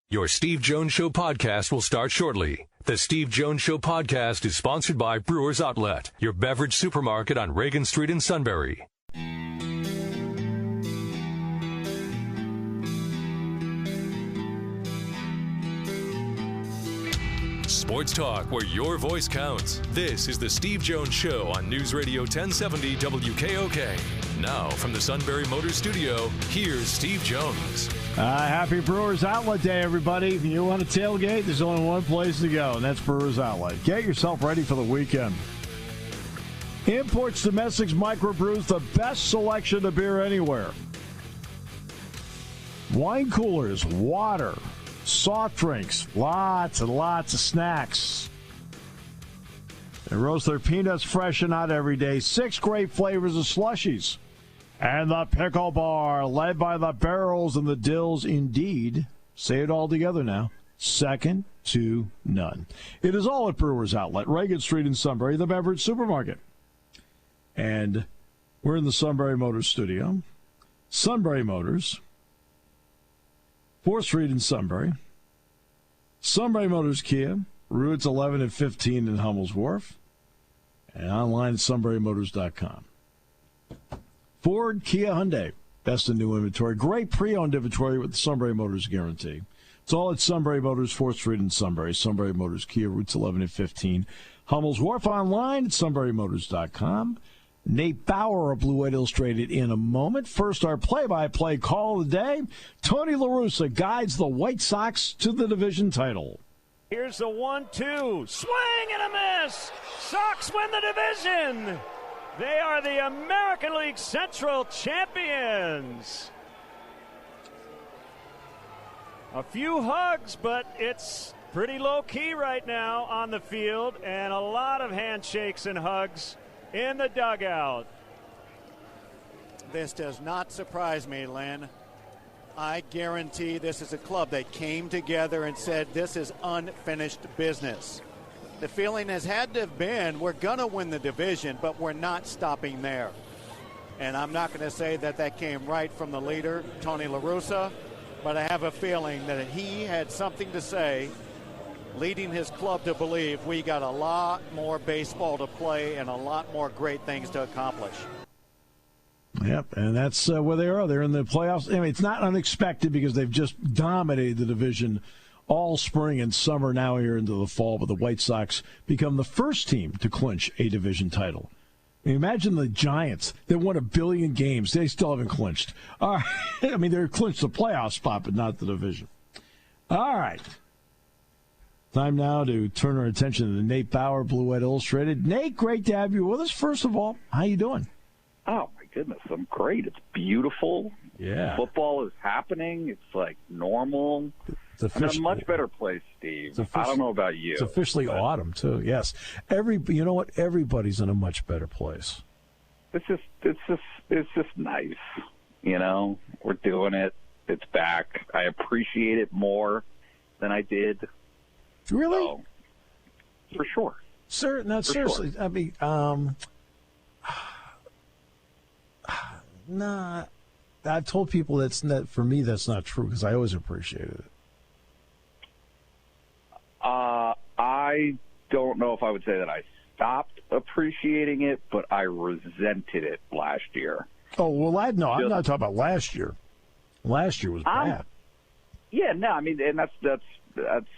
Your Steve Jones Show podcast will start shortly. The Steve Jones Show podcast is sponsored by Brewers Outlet, your beverage supermarket on Reagan Street in Sunbury. Sports talk where your voice counts. This is the Steve Jones Show on News Radio 1070 WKOK. Now, from the Sunbury Motors Studio, here's Steve Jones. Happy Brewers Outlet Day, everybody. If you want to tailgate, there's only one place to go, and that's Brewers Outlet. Get yourself ready for the weekend. Imports Domestics Microbrews, the best selection of beer anywhere. Wine coolers, water, soft drinks, lots and lots of snacks. They roast their peanuts fresh and out every day. 6 great flavors of slushies. And the pickle bar, led by the barrels and the dills, indeed. Say it all together now. Second to none. It is all at Brewers Outlet, Reagan Street in Sunbury, the beverage supermarket. And we're in the Sunbury Motors studio. Sunbury Motors, 4th Street in Sunbury. Sunbury Motors Kia, routes 11 and 15 in Hummel's Wharf. And online at sunburymotors.com. Ford, Kia, Hyundai, best in new inventory. Great pre-owned inventory with the Sunbury Motors guarantee. It's all at Sunbury Motors, 4th Street in Sunbury. Sunbury Motors, Kia, routes 11 and 15. Hummel's Wharf online at sunburymotors.com. Nate Bauer of Blue White Illustrated in a moment. First, our play-by-play call of the day. Tony La Russa guides the White Sox to the division title. Here's the 1-2. Swing and a miss. Sox win the division. They are the American League Central champions. A few hugs, but it's pretty low-key right now on the field, and a lot of handshakes and hugs in the dugout. This does not surprise me, Lynn. I guarantee this is a club that came together and said this is unfinished business. The feeling has had to have been we're going to win the division, but we're not stopping there. And I'm not going to say that that came right from the leader, Tony La Russa, but I have a feeling that he had something to say, leading his club to believe we got a lot more baseball to play and a lot more great things to accomplish. Yep, and that's where they are. They're in the playoffs. I mean, it's not unexpected because they've just dominated the division all spring and summer, now here into the fall, but the White Sox become the first team to clinch a division title. I mean, imagine the Giants that won 1 billion games. They still haven't clinched. All right. I mean, they're clinched the playoff spot, but not the division. All right. Time now to turn our attention to Nate Bauer, Blue White Illustrated. Nate, great to have you with us. First of all, how you doing? Oh, my goodness, I'm great. It's beautiful. Yeah. Football is happening. It's like normal. I'm in a much better place, Steve. I don't know about you. It's officially autumn, too, yes. You know what? Everybody's in a much better place. It's just nice. You know, we're doing it. It's back. I appreciate it more than I did. Really? So, for sure. Sir, no, seriously. Sure. I mean, nah. I've told people that's not, for me, that's not true because I always appreciated it. I don't know if I would say that I stopped appreciating it, but I resented it last year. Oh, well, I'm not talking about last year. Last year was bad. Yeah, no, I mean, and that's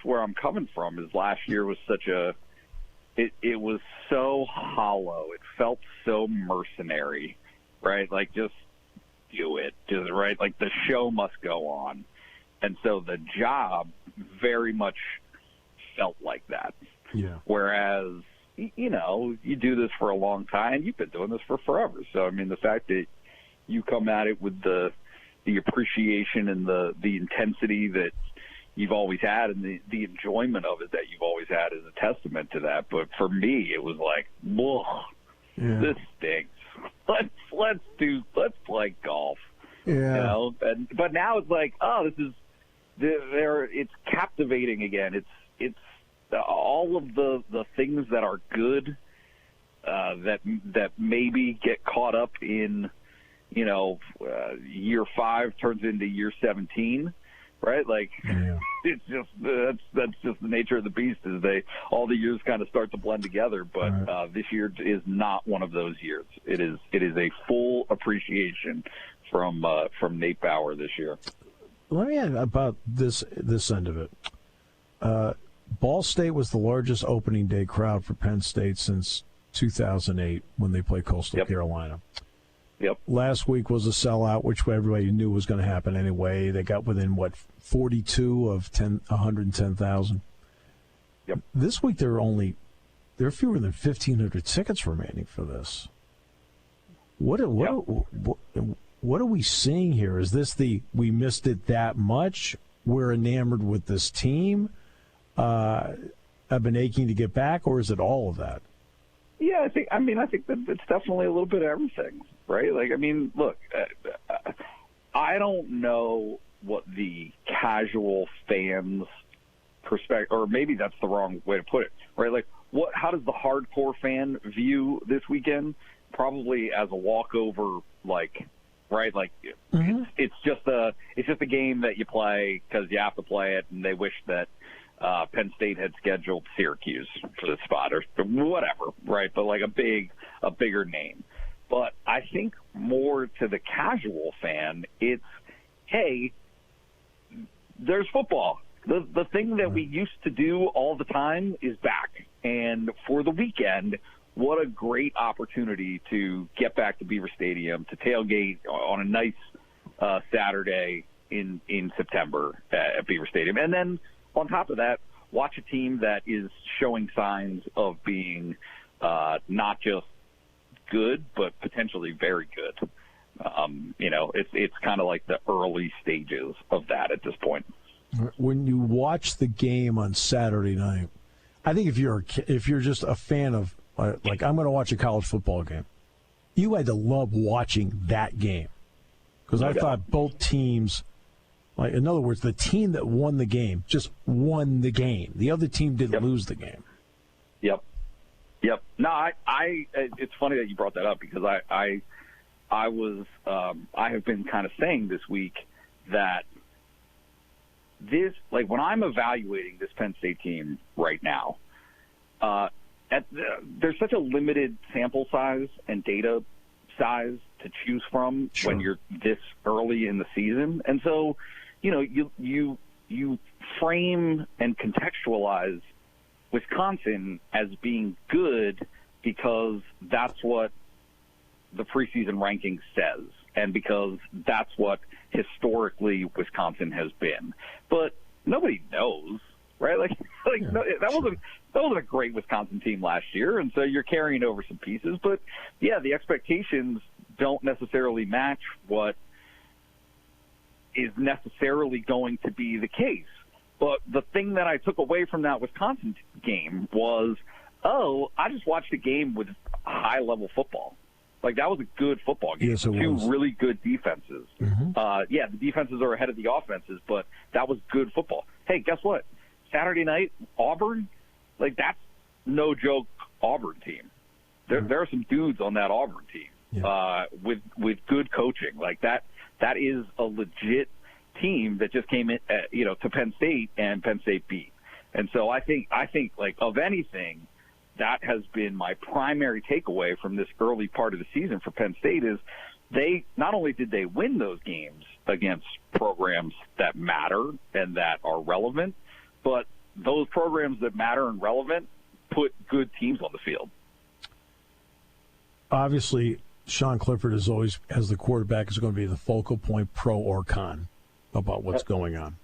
where I'm coming from, is last year was such a it was so hollow. It felt so mercenary, right? Like, just do it, just right? Like, the show must go on. And so the job very much felt like that. Yeah. Whereas, you know, you do this for a long time. You've been doing this for forever. So, I mean, the fact that you come at it with the appreciation and the intensity that you've always had and the enjoyment of it that you've always had is a testament to that. But for me, it was like, whoa, this stinks. Let's play golf. Yeah. You know? But now it's like, oh, it's captivating again. It's all of the things that are good that maybe get caught up in, you know, year 5 turns into year 17. right? Like, Yeah. it's just that's just the nature of the beast. Is all the years kind of start to blend together, but this year is not one of those years. It is a full appreciation from Nate Bauer this year. Let me add about this end of it. Ball State was the largest opening day crowd for Penn State since 2008 when they played Coastal Carolina. Yep. Last week was a sellout, which everybody knew was going to happen anyway. They got within, 42 of 110,000. Yep. This week there are fewer than 1,500 tickets remaining for this. What are we seeing here? Is this we missed it that much? We're enamored with this team. I've been aching to get back, or is it all of that? Yeah, I think that it's definitely a little bit of everything, right? Like, I mean, look, I don't know what the casual fans' perspective, or maybe that's the wrong way to put it, right? Like, how does the hardcore fan view this weekend? Probably as a walkover, like, right? Like, it's just a game that you play because you have to play it, and they wish that Penn State had scheduled Syracuse for the spot or whatever, right? But like a bigger name. But I think more to the casual fan, it's, hey, there's football. The thing that we used to do all the time is back. And for the weekend, what a great opportunity to get back to Beaver Stadium, to tailgate on a nice Saturday in September at Beaver Stadium. And then on top of that, watch a team that is showing signs of being not just good, but potentially very good. It's kind of like the early stages of that at this point. When you watch the game on Saturday night, I think if you're just a fan of, like, I'm going to watch a college football game, you had to love watching that game because I thought both teams. Like, in other words, the team that won the game just won the game. The other team didn't lose the game. Yep. No, it's funny that you brought that up because I have been kind of saying this week that this, like, when I'm evaluating this Penn State team right now, there's such a limited sample size and data size to choose from when you're this early in the season, and so. You frame and contextualize Wisconsin as being good because that's what the preseason ranking says, and because that's what historically Wisconsin has been. But nobody knows, right? That wasn't a great Wisconsin team last year, and so you're carrying over some pieces. But yeah, the expectations don't necessarily match what is necessarily going to be the case. But the thing that I took away from that Wisconsin game was, I just watched a game with high-level football. Like, that was a good football game. Yes, it was. Two really good defenses. Mm-hmm. The defenses are ahead of the offenses, but that was good football. Hey, guess what? Saturday night, Auburn, like, that's no joke Auburn team. There are some dudes on that Auburn team with good coaching. Like, that is a legit team that just came in, to Penn State, and Penn State beat. And so I think like, of anything, that has been my primary takeaway from this early part of the season for Penn State is they not only did they win those games against programs that matter and that are relevant, but those programs that matter and relevant put good teams on the field. Obviously, Sean Clifford is always, as the quarterback, is going to be the focal point, pro or con, about what's going on.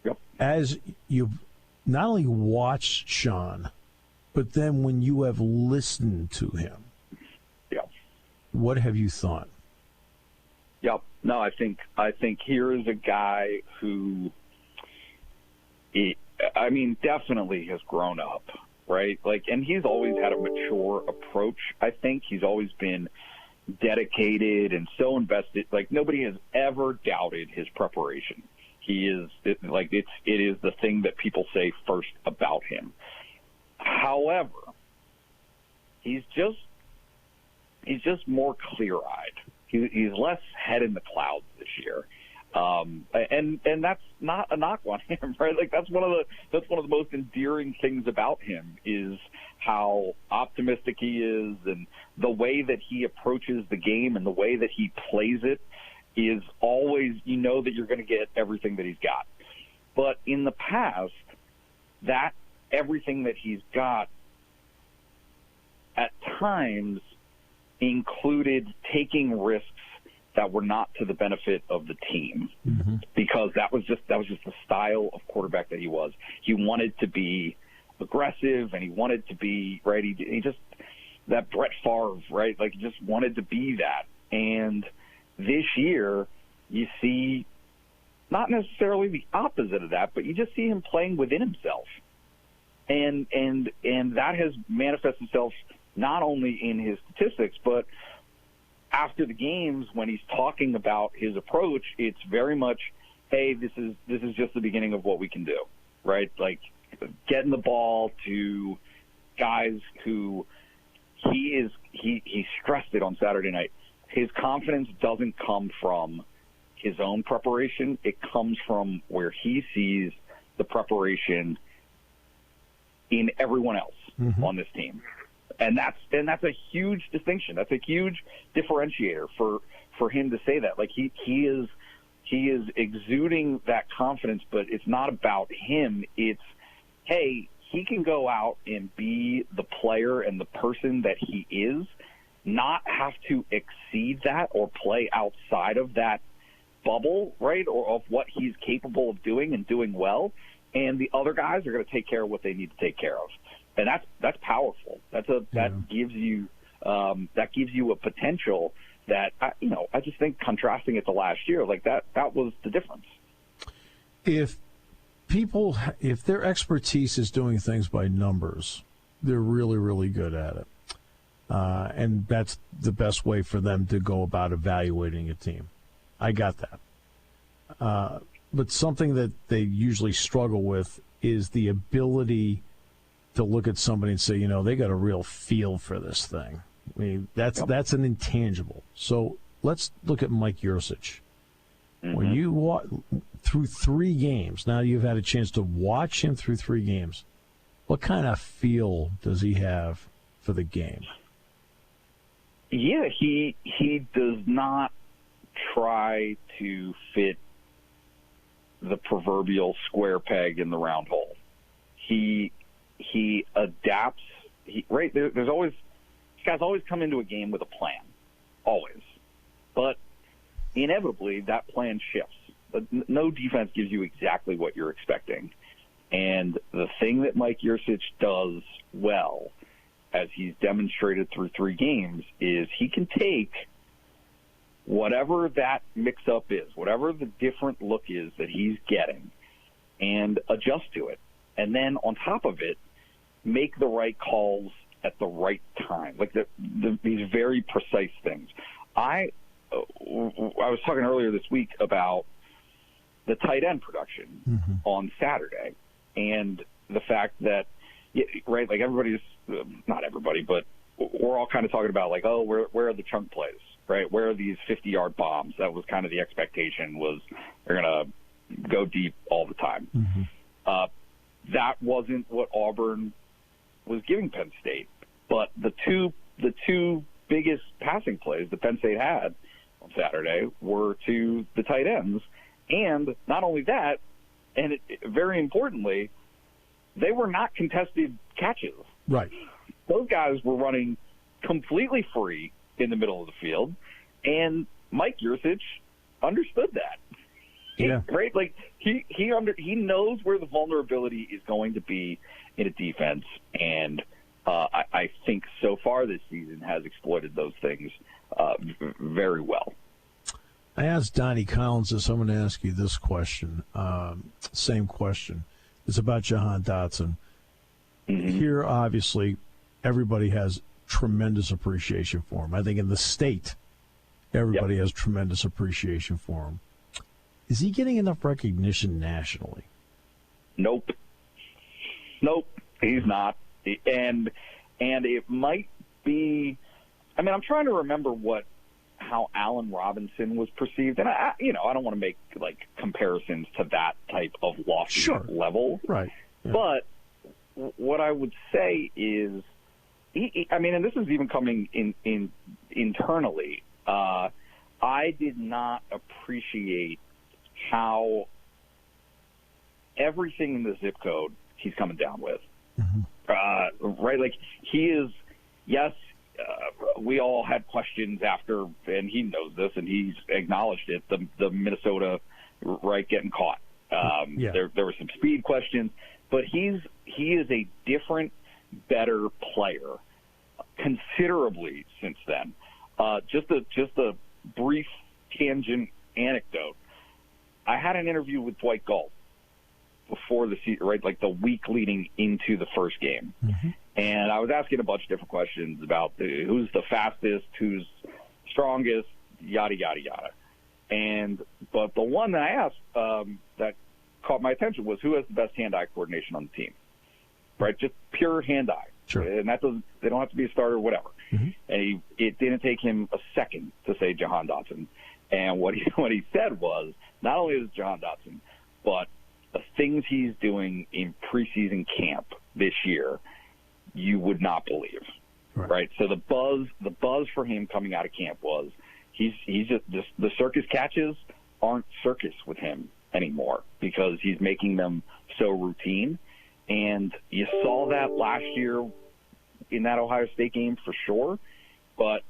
Yep. As you've not only watched Sean, but then when you have listened to him, what have you thought? Yep. No, I think here is a guy who, definitely has grown up, right? Like, and he's always had a mature approach. I think he's always been dedicated and so invested. Like, nobody has ever doubted his preparation. He is it is the thing that people say first about him. However, he's just more clear-eyed. He's less head in the clouds this year. And that's not a knock on him, right? Like that's one of the most endearing things about him is how optimistic he is, and the way that he approaches the game and the way that he plays it is always, you know, that you're going to get everything that he's got. But in the past, that everything that he's got at times included taking risks that were not to the benefit of the team, because that was just the style of quarterback that he was. He wanted to be aggressive, and he wanted to be right. He just that Brett Favre, right? Like, he just wanted to be that. And this year, you see not necessarily the opposite of that, but you just see him playing within himself, and that has manifested itself not only in his statistics, but after the games, when he's talking about his approach, it's very much, hey, this is just the beginning of what we can do, right? Like, getting the ball to guys who he stressed it on Saturday night. His confidence doesn't come from his own preparation. It comes from where he sees the preparation in everyone else on this team. And that's a huge distinction. That's a huge differentiator for him to say that. Like, he is exuding that confidence, but it's not about him. It's, hey, he can go out and be the player and the person that he is, not have to exceed that or play outside of that bubble, right, or of what he's capable of doing and doing well. And the other guys are going to take care of what they need to take care of. And that's powerful. That gives you a potential that I just think, contrasting it to last year, like that was the difference. If their expertise is doing things by numbers, they're really, really good at it, and that's the best way for them to go about evaluating a team. I got that, but something that they usually struggle with is the ability to look at somebody and say, they got a real feel for this thing. I mean, that's an intangible. So let's look at Mike Yurcich. When you through 3 games, now you've had a chance to watch him through 3 games, what kind of feel does he have for the game? Yeah, he does not try to fit the proverbial square peg in the round hole. He adapts. There's always, these guys always come into a game with a plan, always. But inevitably, that plan shifts. No defense gives you exactly what you're expecting. And the thing that Mike Yurcich does well, as he's demonstrated through 3 games, is he can take whatever that mix-up is, whatever the different look is that he's getting, and adjust to it. And then on top of it, make the right calls at the right time, like these very precise things. I was talking earlier this week about the tight end production on Saturday, and the fact that, right, like everybody's, not everybody, but we're all kind of talking about, like, oh, where are the chunk plays, right? Where are these 50-yard bombs? That was kind of the expectation, was they're going to go deep all the time. That wasn't what Auburn was giving Penn State. But the two biggest passing plays that Penn State had on Saturday were to the tight ends. And not only that, and very importantly, they were not contested catches. Right. Those guys were running completely free in the middle of the field, and Mike Yurcich understood that. Yeah. Right? Like, he knows where the vulnerability is going to be in a defense, and I think so far this season has exploited those things very well. I asked Donnie Collins this. I'm going to ask you this question. Same question. It's about Jahan Dotson. Here, obviously, everybody has tremendous appreciation for him. I think in the state, everybody has tremendous appreciation for him. Is he getting enough recognition nationally? Nope, he's not. And it might be, I mean, I'm trying to remember how Allen Robinson was perceived, and I don't want to make like comparisons to that type of lofty level, right? Yeah. But what I would say is, and this is even coming in internally. I did not appreciate how everything in the zip code he's coming down with. Mm-hmm. Right? Like, he is, yes, we all had questions after, and he knows this, and he's acknowledged it, the Minnesota, right, getting caught. There were some speed questions, but he is a different, better player considerably since then. Just a brief tangent anecdote. I had an interview with Dwight Galt before the season, right, like the week leading into the first game. Mm-hmm. And I was asking a bunch of different questions about who's the fastest, who's strongest, yada, yada, yada. But the one that I asked that caught my attention was who has the best hand-eye coordination on the team, right? Just pure hand-eye. Sure. And they don't have to be a starter or whatever. Mm-hmm. And it didn't take him a second to say Jahan Dotson. And what he said was, not only is Jahan Dotson, but the things he's doing in preseason camp this year, you would not believe, right? So the buzz for him coming out of camp was he's just the circus catches aren't circus with him anymore because he's making them so routine. And you saw that last year in that Ohio State game for sure, but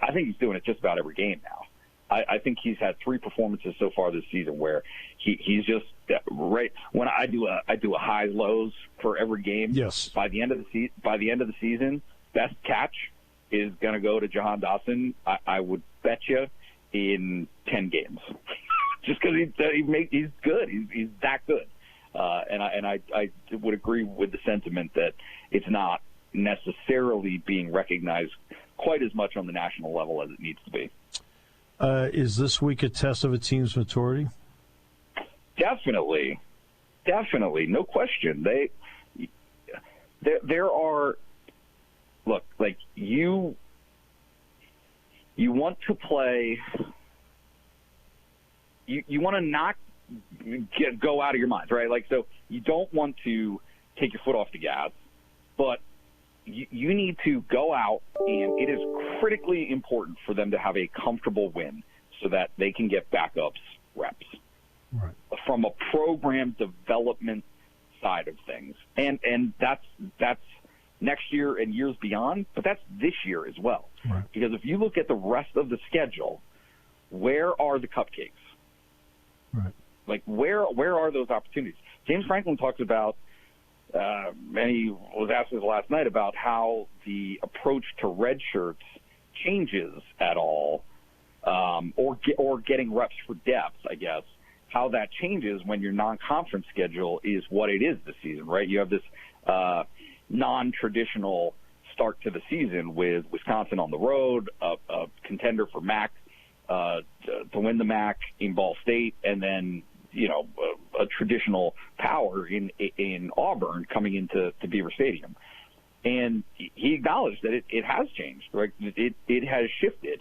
I think he's doing it just about every game now. I think he's had 3 performances so far this season where he's just right. When I do a highs lows for every game. Yes. By the end of the season, best catch is going to go to Jahan Dotson. I would bet you in 10 games, just because he's good. He's that good. And I would agree with the sentiment that it's not necessarily being recognized quite as much on the national level as it needs to be. Is this week a test of a team's maturity? Definitely, no question. There are. Look, like you want to play. You want to not go out of your mind, right? Like, so you don't want to take your foot off the gas, but you need to go out, and it is critically important for them to have a comfortable win so that they can get backups reps. Right. From a program development side of things. And that's next year and years beyond, but that's this year as well. Right. Because if you look at the rest of the schedule, where are the cupcakes? Right. Like, where are those opportunities? James Franklin talks about, and he was asked this last night, about how the approach to red shirts changes at all, or getting reps for depth, I guess, how that changes when your non-conference schedule is what it is this season, right? You have this non-traditional start to the season with Wisconsin on the road, a contender for MAC, to win the MAC in Ball State, and then a traditional power in Auburn coming into Beaver Stadium. And he acknowledged that it has changed, right? It has shifted.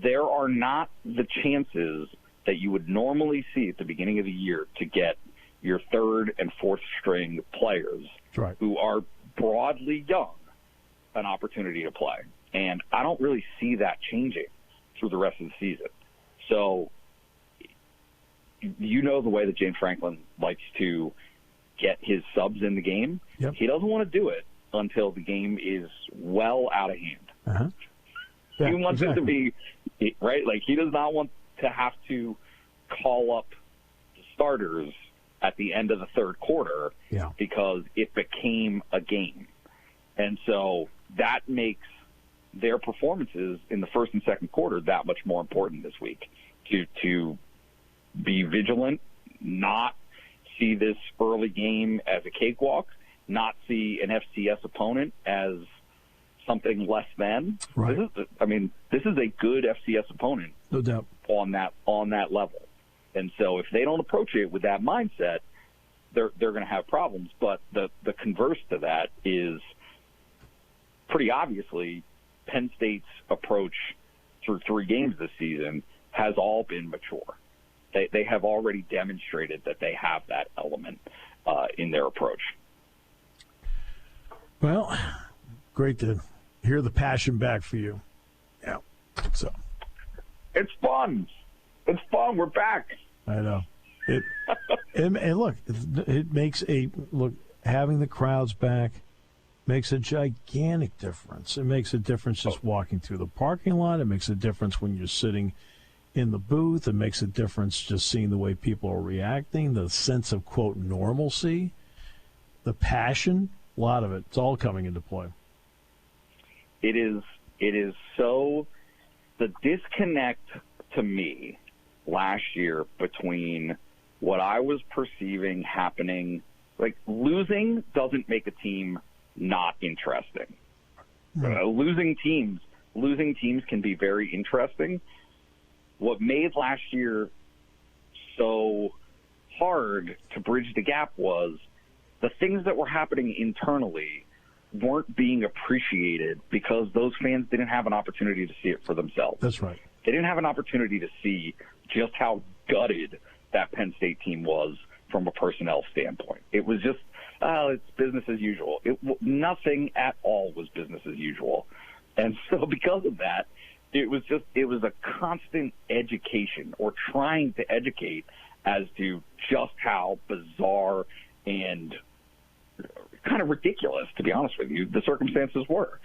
There are not the chances that you would normally see at the beginning of the year to get your third and fourth string players who are broadly young an opportunity to play. And I don't really see that changing through the rest of the season. So, the way that James Franklin likes to get his subs in the game. Yep. He doesn't want to do it until the game is well out of hand. Uh-huh. Yeah, he wants it to be, right? Like, he does not want to have to call up the starters at the end of the third quarter because it became a game. And so that makes their performances in the first and second quarter that much more important this week to be vigilant, not see this early game as a cakewalk, not see an FCS opponent as something less than. Right. This is a good FCS opponent, no doubt, on that level. And so if they don't approach it with that mindset, they're going to have problems. But the converse to that is pretty obviously Penn State's approach through 3 games this season has all been mature. They have already demonstrated that they have that element in their approach. Well, great to hear the passion back for you. Yeah, so it's fun. It's fun. We're back. I know. And look, it makes having the crowds back makes a gigantic difference. It makes a difference just walking through the parking lot. It makes a difference when you're sitting in the booth. It makes a difference just seeing the way people are reacting, the sense of, quote, normalcy, the passion, a lot of it. It's all coming into play. It is so – the disconnect to me last year between what I was perceiving happening – like losing doesn't make a team not interesting. Losing teams can be very interesting. What made last year so hard to bridge the gap was the things that were happening internally weren't being appreciated because those fans didn't have an opportunity to see it for themselves. That's right. They didn't have an opportunity to see just how gutted that Penn State team was from a personnel standpoint. It was just, it's business as usual. Nothing at all was business as usual. And so because of that, it was a constant education or trying to educate as to just how bizarre and kind of ridiculous, to be honest with you, the circumstances were.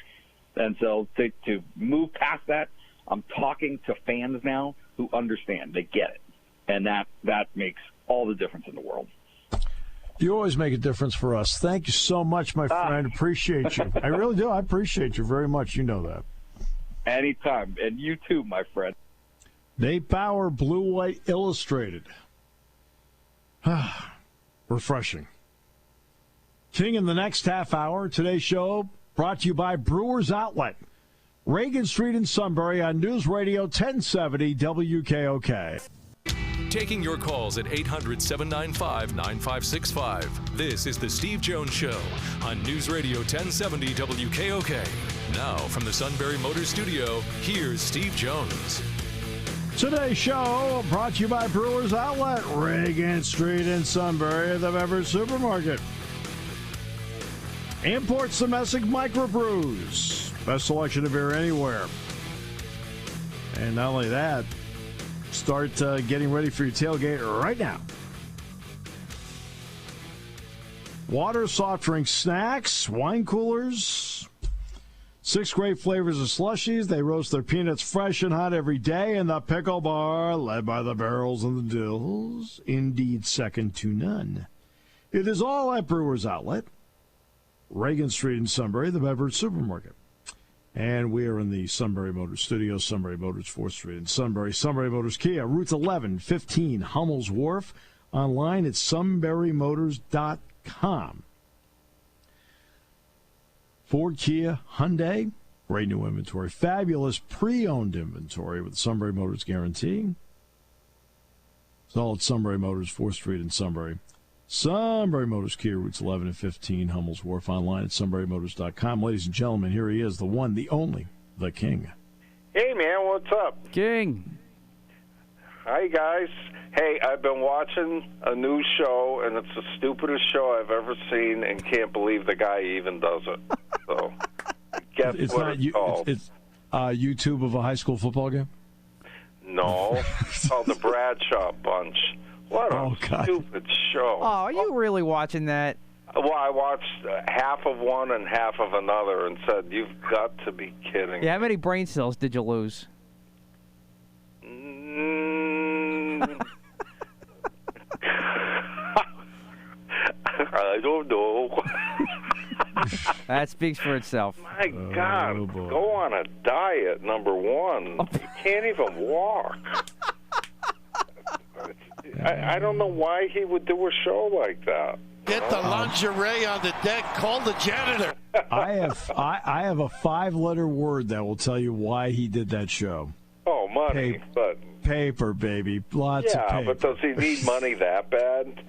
And so to move past that, I'm talking to fans now who understand. They get it. And that makes all the difference in the world. You always make a difference for us. Thank you so much, my friend. Appreciate you. I really do. I appreciate you very much. You know that. Anytime. And you too, my friend. Nate Bauer, Blue White Illustrated. Refreshing. King in the next half hour. Today's show brought to you by Brewers Outlet. Reagan Street in Sunbury on News Radio 1070 WKOK. Taking your calls at 800-795-9565. This is the Steve Jones Show on News Radio 1070 WKOK. Now, from the Sunbury Motors Studio, here's Steve Jones. Today's show brought to you by Brewers Outlet, Reagan Street in Sunbury, the beverage supermarket. Imports domestic microbrews. Best selection of beer anywhere. And not only that, start getting ready for your tailgate right now. Water, soft drinks, snacks, wine coolers. 6 great flavors of slushies. They roast their peanuts fresh and hot every day. And the pickle bar, led by the barrels and the dills, indeed second to none. It is all at Brewers Outlet, Reagan Street in Sunbury, the beverage supermarket. And we are in the Sunbury Motors studio, Sunbury Motors, 4th Street in Sunbury. Sunbury Motors Kia, routes 11, 15, Hummel's Wharf. Online at sunburymotors.com. Ford, Kia, Hyundai, great new inventory. Fabulous pre-owned inventory with the Sunbury Motors guarantee. It's all at Sunbury Motors, 4th Street in Sunbury. Sunbury Motors Kia, routes 11 and 15, Hummel's Wharf. Online at sunburymotors.com. Ladies and gentlemen, here he is, the one, the only, the King. Hey, man, what's up? King. Hi, guys. Hey, I've been watching a new show, and it's the stupidest show I've ever seen, and can't believe the guy even does it. So, guess It's what not it's called? It's YouTube of a high school football game? No, it's called The Bradshaw Bunch. What a stupid show. Oh, are you really watching that? Well, I watched half of one and half of another and said, you've got to be kidding. Yeah, how many brain cells did you lose? I don't know. That speaks for itself. My God, go on a diet, number one. You can't even walk. I don't know why he would do a show like that. Get the lingerie on the deck. Call the janitor. I have a 5-letter word that will tell you why he did that show. Oh, money. Paper, baby. Lots of paper. Yeah, but does he need money that bad?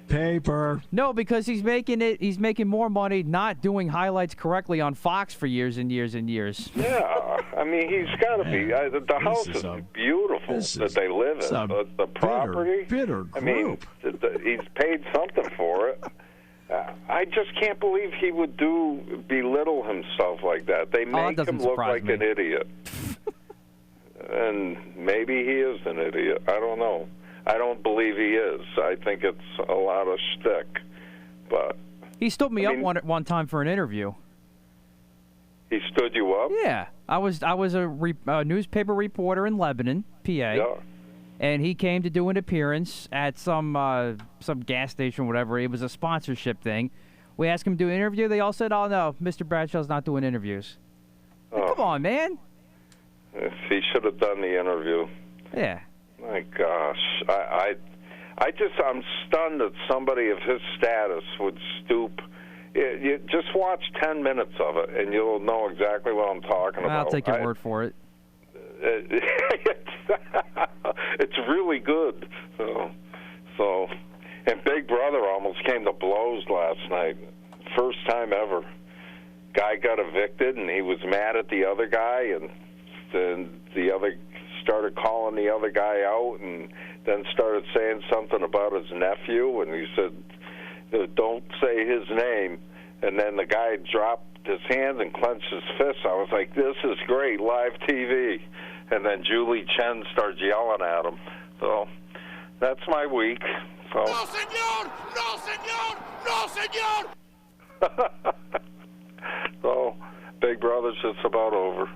Paper. No, because he's making more money not doing highlights correctly on Fox for years and years and years. Yeah, I mean, he's got to be. The house is beautiful that they live in. The property. Bitter group. I mean, he's paid something for it. I just can't believe he would belittle himself like that. They make him look like an idiot. And maybe he is an idiot. I don't know. I don't believe he is. I think it's a lot of shtick. But he stood me up one time for an interview. He stood you up? Yeah. I was a newspaper reporter in Lebanon, PA. Yeah. And he came to do an appearance at some gas station or whatever. It was a sponsorship thing. We asked him to do an interview. They all said, "Oh, no, Mr. Bradshaw's not doing interviews." Oh. Come on, man. He should have done the interview. Yeah. My gosh. I'm stunned that somebody of his status would stoop. You just watch 10 minutes of it, and you'll know exactly what I'm talking about. I'll take your word for it. It's really good. So, and Big Brother almost came to blows last night. First time ever. Guy got evicted, and he was mad at the other guy, and then the other started calling the other guy out, and then started saying something about his nephew, and he said, "Don't say his name." And then the guy dropped his hands and clenched his fists. I was like, "This is great, live TV." And then Julie Chen started yelling at him. So that's my week. So. No, senor! No, senor! No, senor! So Big Brother's just about over.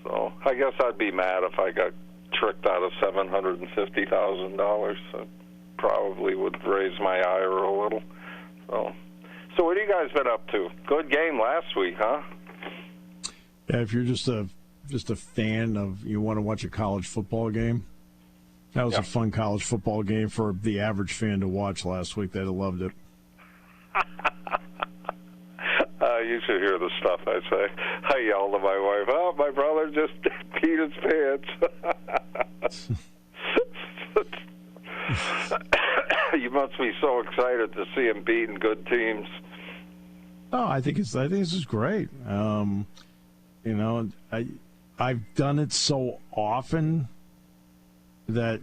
So I guess I'd be mad if I got tricked out of $750,000. I probably would raise my ire a little. So what have you guys been up to? Good game last week, huh? Yeah, if you're just a fan of, you want to watch a college football game, that was a fun college football game for the average fan to watch last week. They'd have loved it. You should hear the stuff I say. I yelled at my wife, "Oh, my brother just peed his pants." You must be so excited to see him beating good teams. Oh, I think this is great. I've done it so often that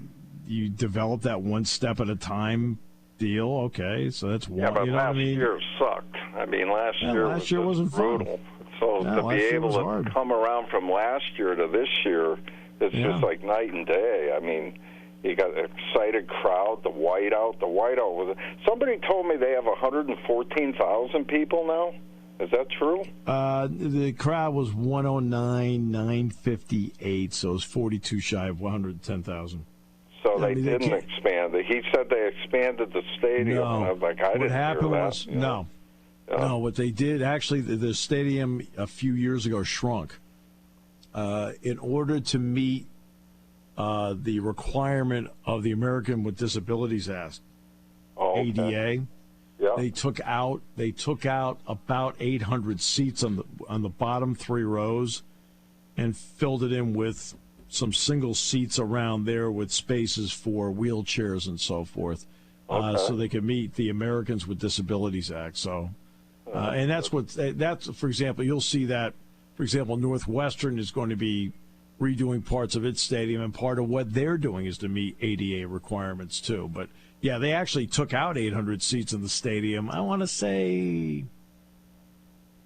you develop that one step at a time deal. Okay, so that's one. Yeah, but last year sucked. I mean, last year wasn't brutal. Fun. So to be able to come around from last year to this year, it's just like night and day. I mean, you got an excited crowd. The whiteout was. Somebody told me they have 114,000 people now. Is that true? The crowd was 109,958, so it was 42 shy of 110,000. So they didn't expand it. He said they expanded the stadium, and I was like, I didn't hear that. No, what they did, actually, the stadium a few years ago shrunk. In order to meet the requirement of the American with Disabilities Act, ADA, they took out about 800 seats on the bottom three rows and filled it in with some single seats around there with spaces for wheelchairs and so forth, so they could meet the Americans with Disabilities Act. So, and that's for example, you'll see that, for example, Northwestern is going to be redoing parts of its stadium, and part of what they're doing is to meet ADA requirements too. But yeah, they actually took out 800 seats in the stadium, I want to say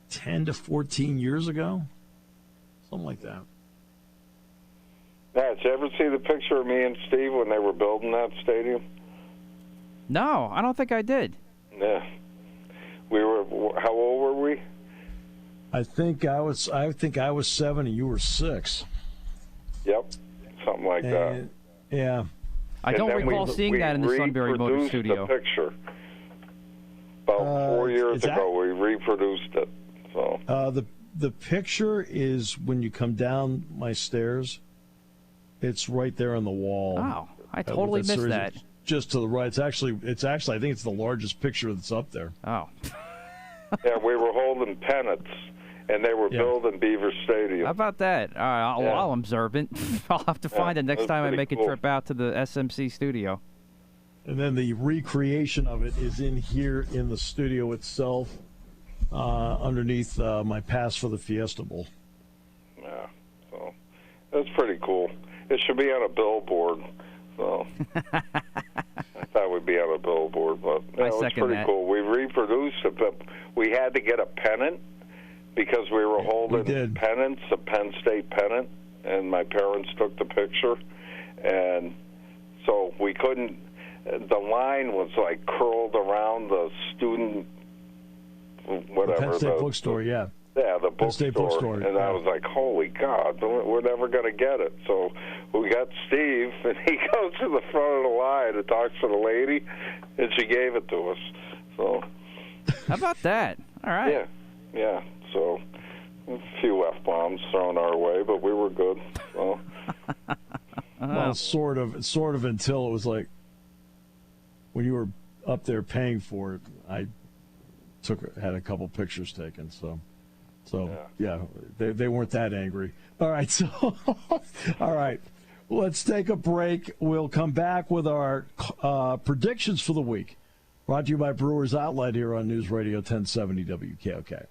10 to 14 years ago, something like that. Did you ever see the picture of me and Steve when they were building that stadium? No, I don't think I did. Yeah. How old were we? I think I was 7 and you were 6. Yep. Something like that. Yeah. I don't recall seeing that in the Sunbury Motor Studio. The picture. About 4 years ago, we reproduced it. So. The picture is when you come down my stairs. It's right there on the wall. Wow, I totally missed that. Just to the right. It's actually. I think it's the largest picture that's up there. Oh. Yeah, we were holding pennants, and they were building Beaver Stadium. How about that? All right, I'll observe it. I'll have to find it next time I make a trip out to the SMC studio. And then the recreation of it is in here in the studio itself, underneath my pass for the Fiesta Bowl. Yeah. So. That's pretty cool. It should be on a billboard. So I thought it would be on a billboard, but it's pretty cool. We reproduced it, but we had to get a pennant because we were holding pennants, a Penn State pennant, and my parents took the picture, and so we couldn't. The line was like curled around the student, whatever. The Penn State bookstore, yeah. Yeah, the bookstore. And I was like, holy God, we're never going to get it. So we got Steve, and he goes to the front of the line and talks to the lady, and she gave it to us. So, how about that? All right. Yeah. So a few F-bombs thrown our way, but we were good. So. Well, sort of until it was like when you were up there paying for it, I had a couple pictures taken, so yeah, they weren't that angry. All right, so all right, let's take a break. We'll come back with our predictions for the week. Brought to you by Brewers Outlet here on News Radio 1070 WKOK.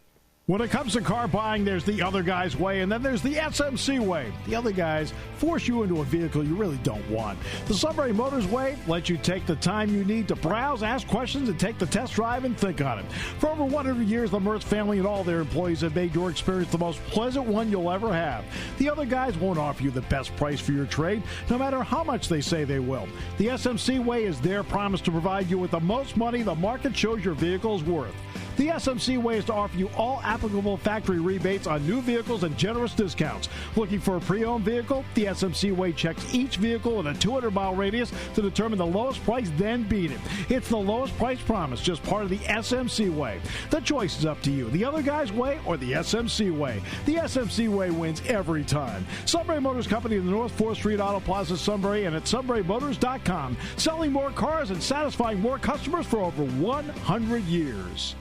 When it comes to car buying, there's the other guy's way, and then there's the SMC way. The other guys force you into a vehicle you really don't want. The Sunbury Motors way lets you take the time you need to browse, ask questions, and take the test drive and think on it. For over 100 years, the Mertz family and all their employees have made your experience the most pleasant one you'll ever have. The other guys won't offer you the best price for your trade, no matter how much they say they will. The SMC way is their promise to provide you with the most money the market shows your vehicle is worth. The SMC way is to offer you all applicable factory rebates on new vehicles and generous discounts. Looking for a pre-owned vehicle? The SMC way checks each vehicle in a 200-mile radius to determine the lowest price, then beat it. It's the lowest price promise, just part of the SMC way. The choice is up to you, the other guy's way or the SMC way. The SMC way wins every time. Sunbury Motors Company in the North 4th Street Auto Plaza, Sunbury, and at sunburymotors.com. Selling more cars and satisfying more customers for over 100 years.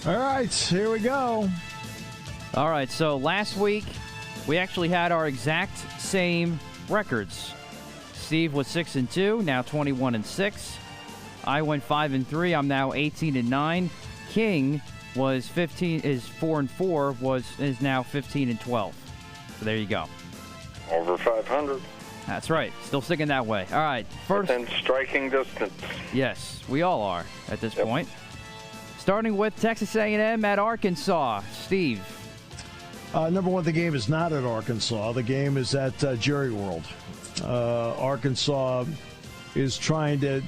All right, here we go. All right, so last week we actually had our exact same records. Steve was 6-2, now 21-6. I went 5-3. I'm now 18-9. King was 4-4, is now 15-12. So there you go. Over 500. That's right. Still sticking that way. All right. First, within striking distance. Yes, we all are at this point. Starting with Texas A&M at Arkansas. Steve. Number one, the game is not at Arkansas. The game is at Jerry World. Arkansas is trying to...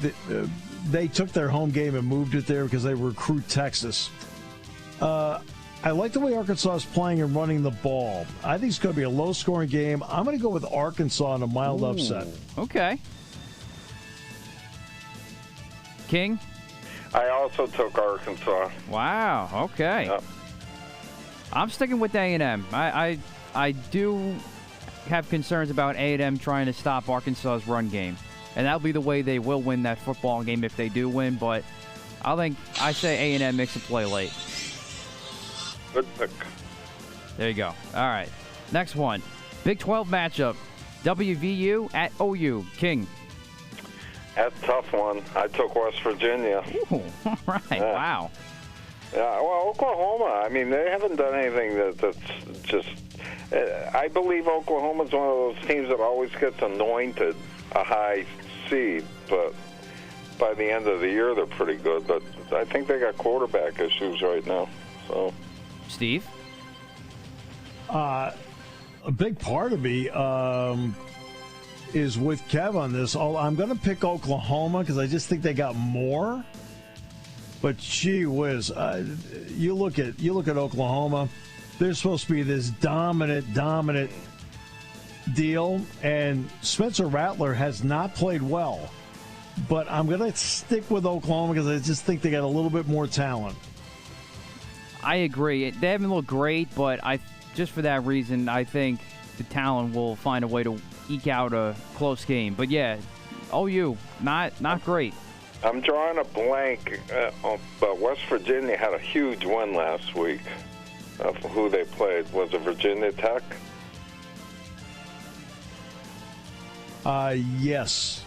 They took their home game and moved it there because they recruit Texas. I like the way Arkansas is playing and running the ball. I think it's going to be a low-scoring game. I'm going to go with Arkansas in a mild upset. Okay. King? I also took Arkansas. Wow, okay. Yep. I'm sticking with A&M. I do have concerns about A&M trying to stop Arkansas's run game. And that'll be the way they will win that football game if they do win. But I say A&M makes a play late. Good pick. There you go. All right. Next one. Big 12 matchup. WVU at OU. King. That's a tough one. I took West Virginia. Ooh, all right. Yeah. Wow. Yeah, well, Oklahoma, I mean, they haven't done anything that's just... I believe Oklahoma's one of those teams that always gets anointed a high seed, but by the end of the year, they're pretty good. But I think they got quarterback issues right now. So, Steve? A big part of me is with Kev on this. I'm going to pick Oklahoma because I just think they got more. But gee whiz, you look at Oklahoma. They're supposed to be this dominant deal, and Spencer Rattler has not played well. But I'm going to stick with Oklahoma because I just think they got a little bit more talent. I agree. They haven't looked great, but just for that reason, I think the talent will find a way to eke out a close game. But yeah, OU, not great. I'm drawing a blank, but West Virginia had a huge win last week. Who they played? Was it Virginia Tech? Yes.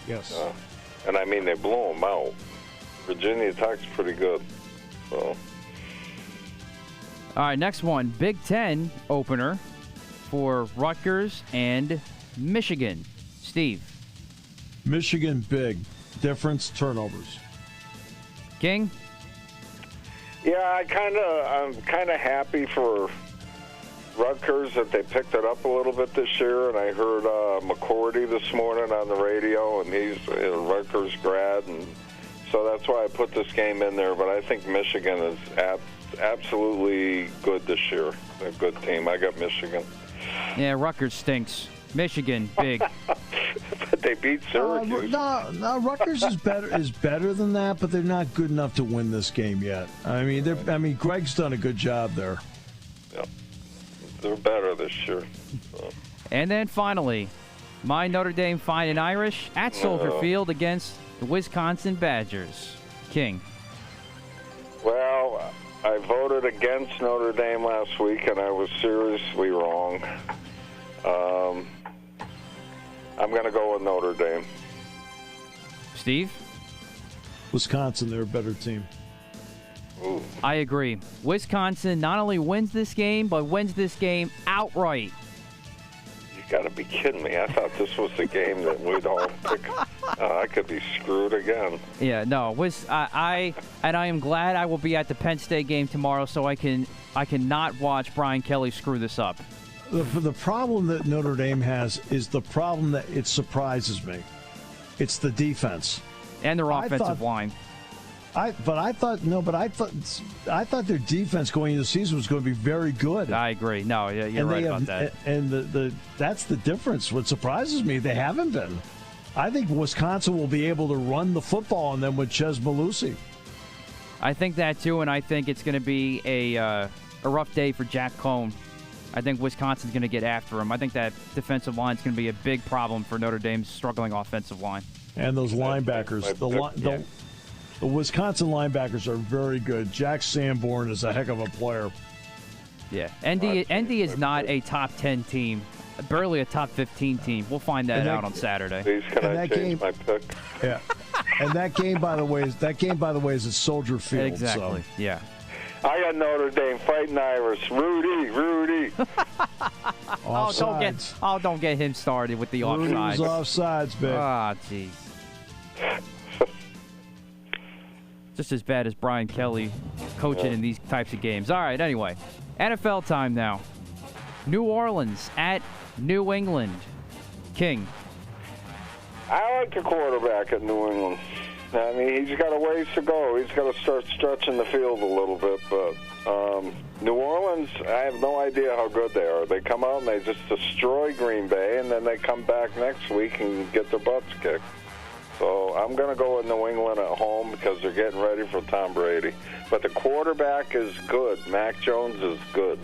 And I mean, they blew them out. Virginia Tech's pretty good. So. All right, next one. Big Ten opener for Rutgers and Michigan. Steve. Michigan big. Difference, turnovers. King? Yeah, I'm kind of happy for Rutgers that they picked it up a little bit this year, and I heard McCourty this morning on the radio, and he's a Rutgers grad, and so that's why I put this game in there. But I think Michigan is absolutely good this year. They're a good team. I got Michigan. Yeah, Rutgers stinks. Michigan, big. But they beat Syracuse. No, Rutgers is better than that, but they're not good enough to win this game yet. I mean, Greg's done a good job there. Yeah, they're better this year. So. And then finally, my Notre Dame Fighting Irish at Soldier Field against the Wisconsin Badgers. King. Well, I voted against Notre Dame last week, and I was seriously wrong. I'm going to go with Notre Dame. Steve? Wisconsin, they're a better team. Ooh. I agree. Wisconsin not only wins this game, but wins this game outright. You got to be kidding me. I thought this was the game that we'd all pick. I could be screwed again. Yeah, no. I am glad I will be at the Penn State game tomorrow so I cannot watch Brian Kelly screw this up. The problem that Notre Dame has is the problem that it surprises me. It's the defense and their offensive line. I thought their defense going into the season was going to be very good. I agree. No, you're right about that. And that's the difference. What surprises me, they haven't been. I think Wisconsin will be able to run the football on them with Ches Malusi. I think that too, and I think it's going to be a rough day for Jack Cohn. I think Wisconsin's going to get after him. I think that defensive line is going to be a big problem for Notre Dame's struggling offensive line. And those linebackers, the Wisconsin linebackers are very good. Jack Sanborn is a heck of a player. Yeah, ND is not a top 10 team, barely a top 15 team. We'll find that out on Saturday. Please, can I change my pick? Yeah, and that game, by the way, is at Soldier Field. Exactly. So. Yeah. I got Notre Dame Fighting Irish. Rudy. Don't get him started with the offsides. Rudy's offsides, babe. Ah, jeez. Just as bad as Brian Kelly coaching in these types of games. All right, anyway. NFL time now. New Orleans at New England. King. I like the quarterback at New England. I mean, he's got a ways to go. He's got to start stretching the field a little bit. But New Orleans, I have no idea how good they are. They come out and they just destroy Green Bay, and then they come back next week and get their butts kicked. So I'm going to go with New England at home because they're getting ready for Tom Brady. But the quarterback is good. Mac Jones is good.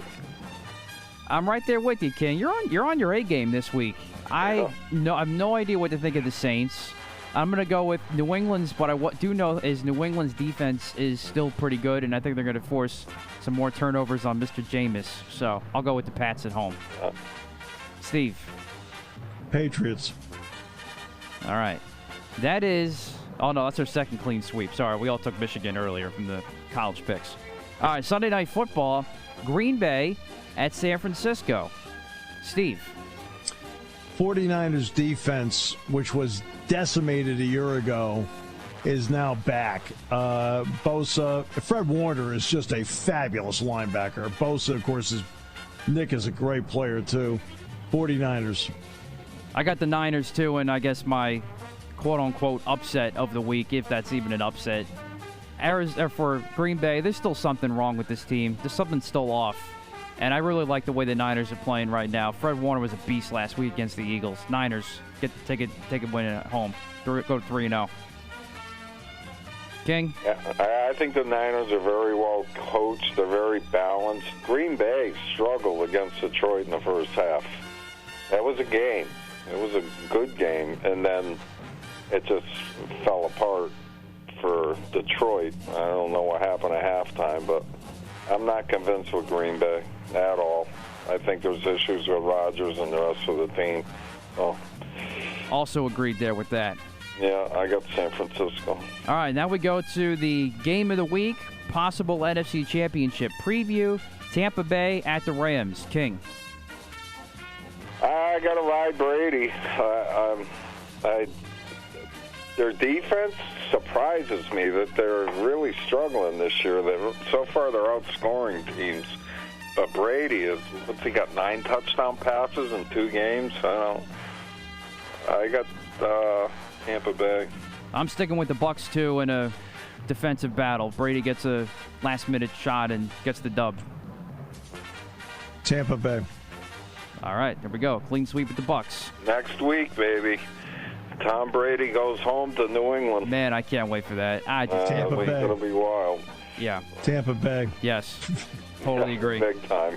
I'm right there with you, King. You're on your A game this week. I have no idea what to think of the Saints. I'm going to go with New England's, but I do know is New England's defense is still pretty good, and I think they're going to force some more turnovers on Mr. Jameis. So I'll go with the Pats at home. Steve. Patriots. All right. That's our second clean sweep. Sorry, we all took Michigan earlier from the college picks. All right, Sunday Night Football, Green Bay at San Francisco. Steve. 49ers defense, which was decimated a year ago, is now back. Bosa, Fred Warner is just a fabulous linebacker. Bosa, of course, Nick is a great player too. 49ers. I got the Niners too, and I guess my quote-unquote upset of the week, if that's even an upset. For Green Bay, there's still something wrong with this team. There's something still off. And I really like the way the Niners are playing right now. Fred Warner was a beast last week against the Eagles. Niners take a win at home. Go 3-0. King? Yeah, I think the Niners are very well coached. They're very balanced. Green Bay struggled against Detroit in the first half. That was a game. It was a good game. And then it just fell apart for Detroit. I don't know what happened at halftime, but I'm not convinced with Green Bay at all. I think there's issues with Rodgers and the rest of the team. So Also agreed there with that. Yeah, I got San Francisco. All right, now we go to the game of the week, possible NFC Championship preview. Tampa Bay at the Rams. King. I got to ride Brady. Their defense surprises me that they're really struggling this year. So far, they're outscoring teams. But Brady is, what's he got, 9 touchdown passes in 2 games? I got Tampa Bay. I'm sticking with the Bucs, too, in a defensive battle. Brady gets a last-minute shot and gets the dub. Tampa Bay. All right, there we go. Clean sweep with the Bucs. Next week, baby. Tom Brady goes home to New England. Man, I can't wait for that. Tampa Bay. It'll be wild. Yeah. Tampa Bay. Yes. Totally agree. Big time.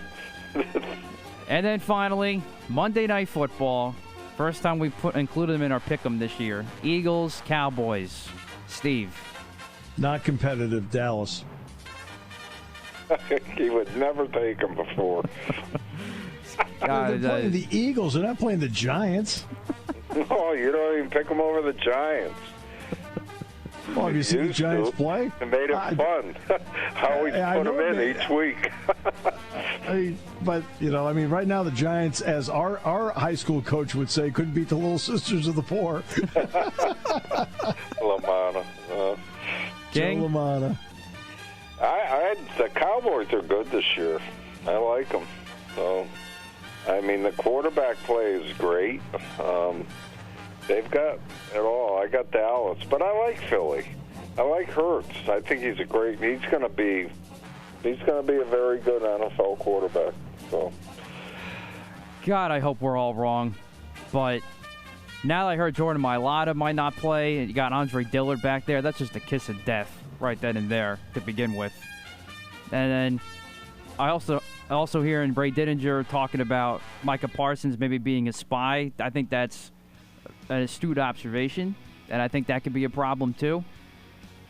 And then finally, Monday Night Football. First time we included them in our pick'em this year. Eagles, Cowboys. Steve. Not competitive, Dallas. He would never take them before. They're playing the Eagles. They're not playing the Giants. No, you don't even pick them over the Giants. Well, have you seen the Giants play? It made it fun. How we put them in each week. But, right now the Giants, as our high school coach would say, couldn't beat the Little Sisters of the Poor. LaManna. King? Joe LaManna. The Cowboys are good this year. I like them. So, the quarterback play is great. They've got it all. I got Dallas, but I like Philly. I like Hurts. I think he's he's going to be a very good NFL quarterback. So, God, I hope we're all wrong. But now that I heard Jordan Mailata might not play, and you got Andre Dillard back there, that's just a kiss of death right then and there to begin with. And then I also hearing Bray Dittinger talking about Micah Parsons maybe being a spy. I think that's an astute observation, and I think that could be a problem too.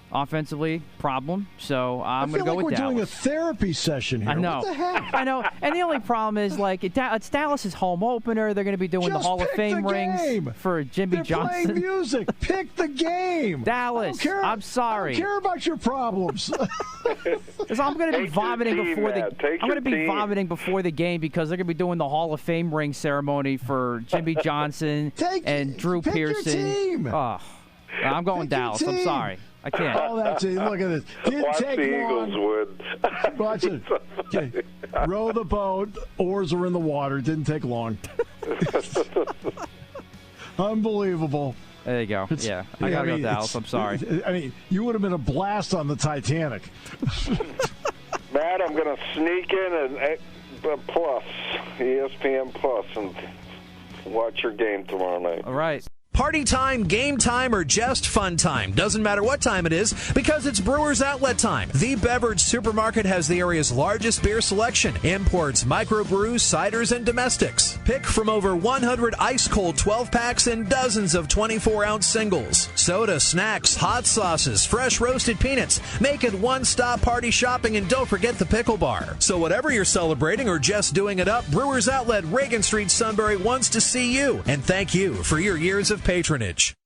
Offensively, problem. So I'm going to go with Dallas. I feel like we're doing a therapy session here. I know. What the heck? I know. And the only problem is, it's Dallas's home opener. They're going to be doing the Hall of Fame rings for Jimmy Johnson. They're playing music. Pick the game. Dallas. I'm sorry. I don't care about your problems. I'm going to be vomiting before vomiting before the game because they're going to be doing the Hall of Fame ring ceremony for Jimmy Johnson and Drew Pearson. Your team. Oh, I'm going Dallas. I'm sorry. I can't. Oh, that's it. Look at this. Didn't take the long. Eagles win. Watch it. Okay. Row the boat. Oars are in the water. Didn't take long. Unbelievable. There you go. Yeah. I got to go Dallas. I'm sorry. You would have been a blast on the Titanic. Matt, I'm going to sneak in and Plus, ESPN Plus, and watch your game tomorrow night. All right. Party time, game time, or just fun time. Doesn't matter what time it is because it's Brewers Outlet time. The beverage supermarket has the area's largest beer selection. Imports, microbrews, ciders, and domestics. Pick from over 100 ice-cold 12-packs and dozens of 24-ounce singles. Soda, snacks, hot sauces, fresh roasted peanuts. Make it one-stop party shopping and don't forget the pickle bar. So whatever you're celebrating or just doing it up, Brewers Outlet, Reagan Street, Sunbury wants to see you. And thank you for your years of patronage.